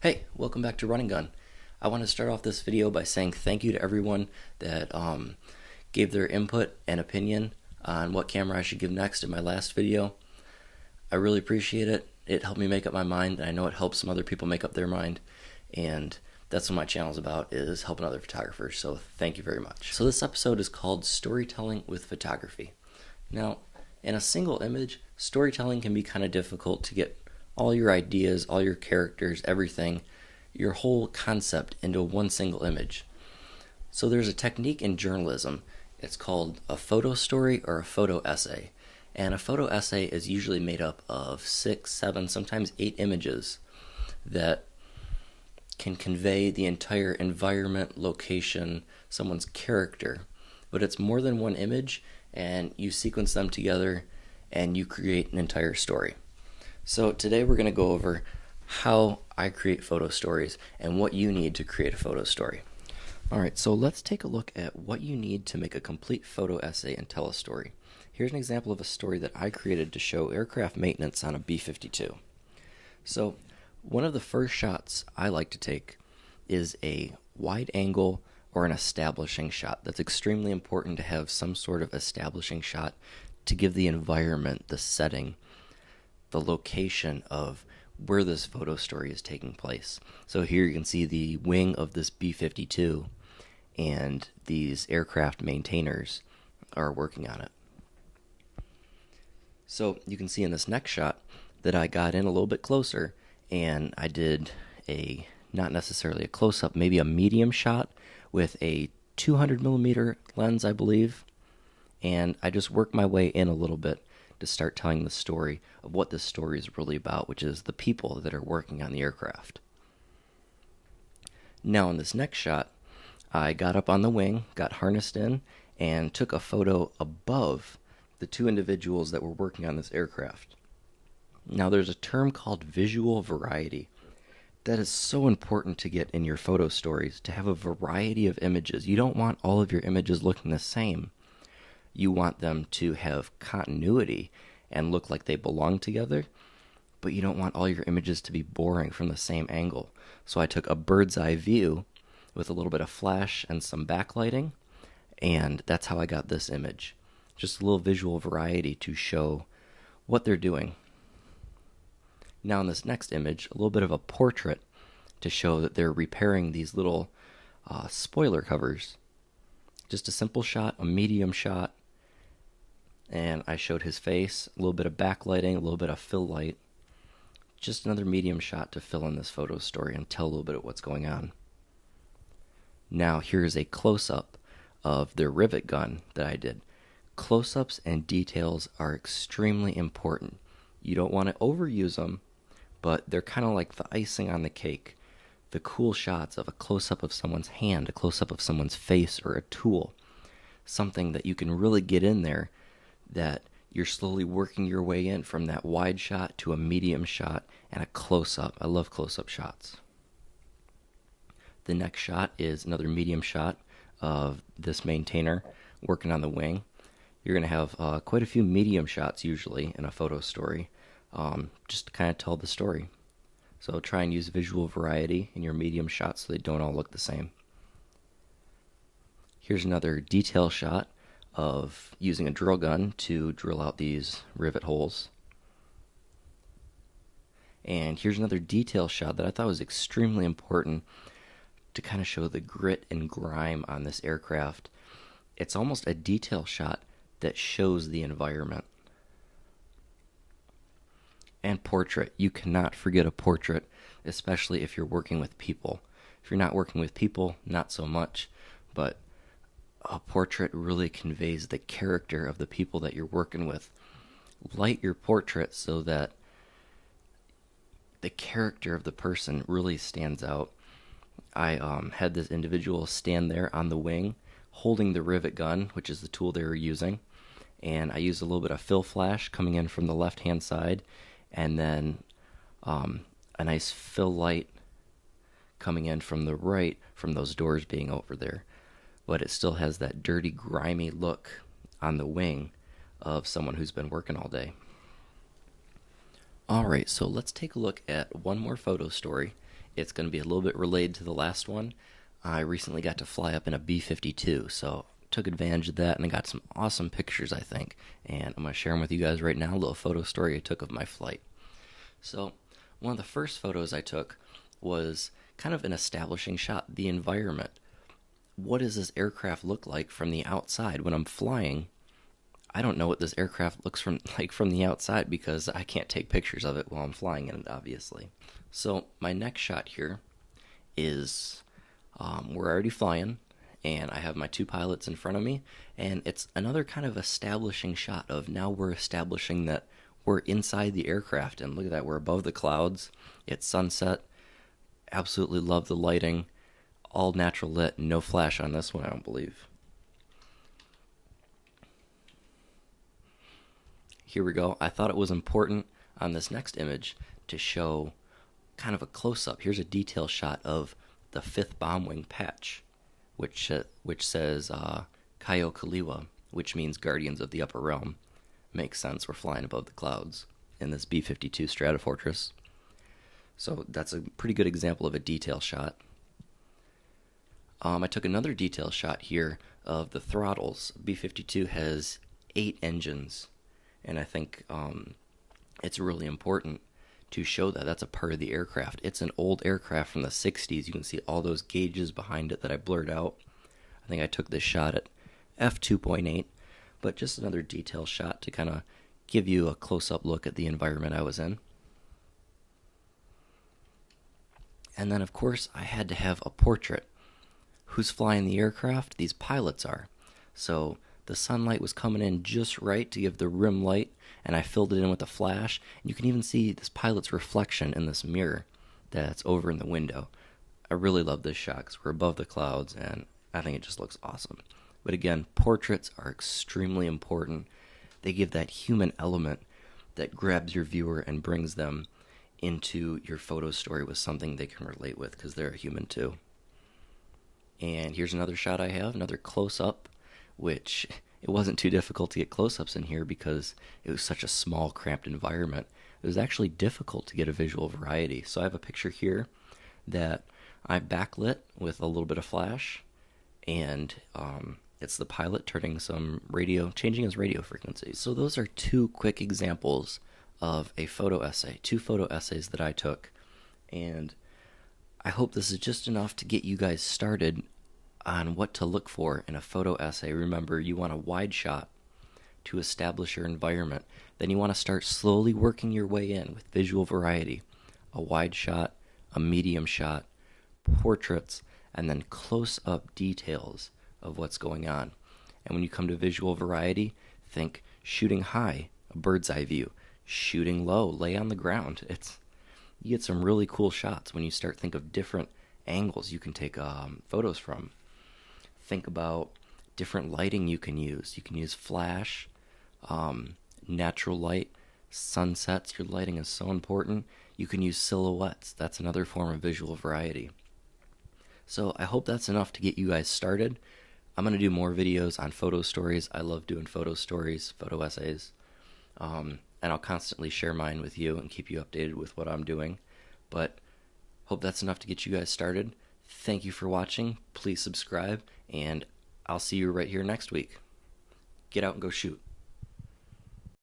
Hey, welcome back to Run and Gun. I want to start off this video by saying thank you to everyone that gave their input and opinion on what camera I should give next in my last video. I really appreciate it. It helped me make up my mind, and I know it helps some other people make up their mind. And that's what my channel is about, is helping other photographers. So thank you very much. So this episode is called Storytelling with Photography. Now, in a single image, storytelling can be kind of difficult to get all your ideas, all your characters, everything, your whole concept into one single image. So there's a technique in journalism. It's called a photo story or a photo essay. And a photo essay is usually made up of 6, 7, sometimes 8 images that can convey the entire environment, location, someone's character. But it's more than one image, and you sequence them together and you create an entire story. So today we're going to go over how I create photo stories and what you need to create a photo story. Alright, so let's take a look at what you need to make a complete photo essay and tell a story. Here's an example of a story that I created to show aircraft maintenance on a B-52. So one of the first shots I like to take is a wide angle or an establishing shot. That's extremely important to have some sort of establishing shot to give the environment, the setting, the location of where this photo story is taking place. So here you can see the wing of this B-52 and these aircraft maintainers are working on it. So you can see in this next shot that I got in a little bit closer and I did a, not necessarily a close-up, maybe a medium shot with a 200 millimeter lens, I believe, and I just worked my way in a little bit to start telling the story of what this story is really about, which is the people that are working on the aircraft. Now in this next shot, I got up on the wing, got harnessed in, and took a photo above the 2 individuals that were working on this aircraft. Now there's a term called visual variety. That is so important to get in your photo stories, to have a variety of images. You don't want all of your images looking the same. You want them to have continuity and look like they belong together, but you don't want all your images to be boring from the same angle. So I took a bird's eye view with a little bit of flash and some backlighting, and that's how I got this image. Just a little visual variety to show what they're doing. Now in this next image, a little bit of a portrait to show that they're repairing these little spoiler covers. Just a simple shot, a medium shot, and I showed his face, a little bit of backlighting, a little bit of fill light. Just another medium shot to fill in this photo story and tell a little bit of what's going on. Now here's a close-up of the rivet gun that I did. Close-ups and details are extremely important. You don't want to overuse them, but they're kind of like the icing on the cake. The cool shots of a close-up of someone's hand, a close-up of someone's face or a tool. Something that you can really get in there, that you're slowly working your way in from that wide shot to a medium shot and a close-up. I love close-up shots. The next shot is another medium shot of this maintainer working on the wing. You're going to have quite a few medium shots usually in a photo story, just to kind of tell the story. So try and use visual variety in your medium shots so they don't all look the same. Here's another detail shot of using a drill gun to drill out these rivet holes. And here's another detail shot that I thought was extremely important to kind of show the grit and grime on this aircraft. It's almost a detail shot that shows the environment. And portrait. You cannot forget a portrait, especially if you're working with people. If you're not working with people, not so much, but a portrait really conveys the character of the people that you're working with. Light your portrait so that the character of the person really stands out. I had this individual stand there on the wing holding the rivet gun, which is the tool they were using, and I used a little bit of fill flash coming in from the left hand side, and then a nice fill light coming in from the right from those doors being over there. But it still has that dirty, grimy look on the wing of someone who's been working all day. Alright, so let's take a look at one more photo story, it's going to be a little bit related to the last one. I recently got to fly up in a B-52, so took advantage of that and I got some awesome pictures, I think. And I'm going to share them with you guys right now, a little photo story I took of my flight. So one of the first photos I took was kind of an establishing shot, the environment. What does this aircraft look like from the outside when I'm flying? I don't know what this aircraft looks like from the outside because I can't take pictures of it while I'm flying in it, obviously. So my next shot here is we're already flying, and I have my two pilots in front of me, and it's another kind of establishing shot of now we're establishing that we're inside the aircraft, and look at that, we're above the clouds. It's sunset. Absolutely love the lighting. All natural lit, no flash on this one, I don't believe. Here we go. I thought it was important on this next image to show kind of a close-up. Here's a detail shot of the 5th bomb wing patch, which says Kaio Kaliwa, which means Guardians of the Upper Realm. Makes sense, we're flying above the clouds in this B-52 Stratofortress. So that's a pretty good example of a detail shot. I took another detail shot here of the throttles. B-52 has 8 engines, and I think it's really important to show that that's a part of the aircraft. It's an old aircraft from the 60s. You can see all those gauges behind it that I blurred out. I think I took this shot at f2.8, but just another detail shot to kind of give you a close-up look at the environment I was in. And then, of course, I had to have a portrait. Who's flying the aircraft? These pilots are. So the sunlight was coming in just right to give the rim light, and I filled it in with a flash. And you can even see this pilot's reflection in this mirror that's over in the window. I really love this shot because we're above the clouds, and I think it just looks awesome. But again, portraits are extremely important. They give that human element that grabs your viewer and brings them into your photo story with something they can relate with because they're a human too. And here's another shot I have, another close-up, which it wasn't too difficult to get close-ups in here because it was such a small, cramped environment. It was actually difficult to get a visual variety. So I have a picture here that I backlit with a little bit of flash, and it's the pilot turning some radio, changing his radio frequency. So those are 2 quick examples of a photo essay, 2 photo essays that I took, and I hope this is just enough to get you guys started on what to look for in a photo essay. Remember, you want a wide shot to establish your environment. Then you want to start slowly working your way in with visual variety. A wide shot, a medium shot, portraits, and then close-up details of what's going on. And when you come to visual variety, think shooting high, a bird's eye view. Shooting low, lay on the ground. You get some really cool shots when you start think of different angles you can take photos from. Think about different lighting you can use. You can use flash, natural light, sunsets. Your lighting is so important. You can use silhouettes. That's another form of visual variety. So I hope that's enough to get you guys started. I'm going to do more videos on photo stories. I love doing photo stories, photo essays. And I'll constantly share mine with you and keep you updated with what I'm doing. But hope that's enough to get you guys started. Thank you for watching. Please subscribe, and I'll see you right here next week. Get out and go shoot.